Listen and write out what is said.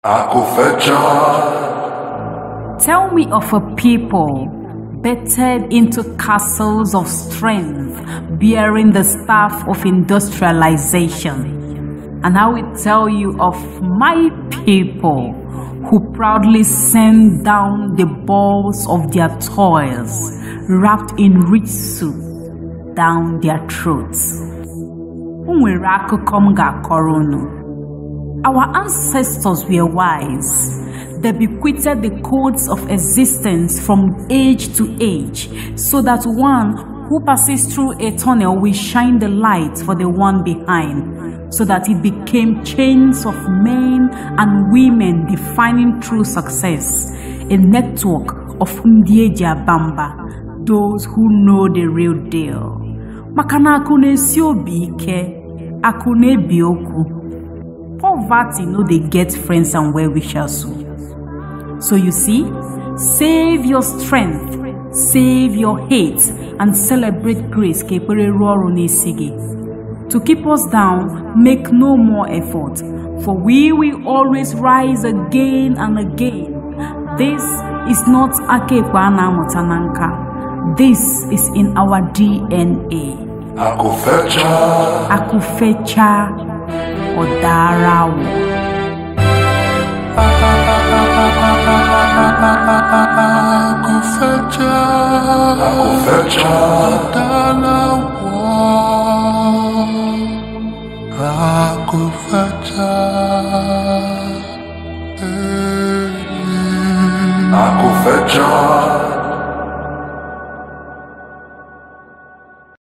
Akufecha. Tell me of a people bettered into castles of strength, bearing the staff of industrialization. And I will tell you of my people who proudly send down the balls of their toils, wrapped in rich soup, down their throats. Our ancestors were wise. They bequeathed the codes of existence from age to age, so that one who passes through a tunnel will shine the light for the one behind, so that it became chains of men and women defining true success, a network of Ndieja Bamba, those who know the real deal. Makana akune siobi ike, akune bioku. Poverty no they get friends and well-wishers. So you see, save your strength, save your hate, and celebrate grace. To keep us down, make no more effort, for we will always rise again and again. This is not Akekwana Motananka. This is in our DNA. Akufecha. Akufecha Odarawo. Akufecha. Akufecha Odarawo. Akufecha.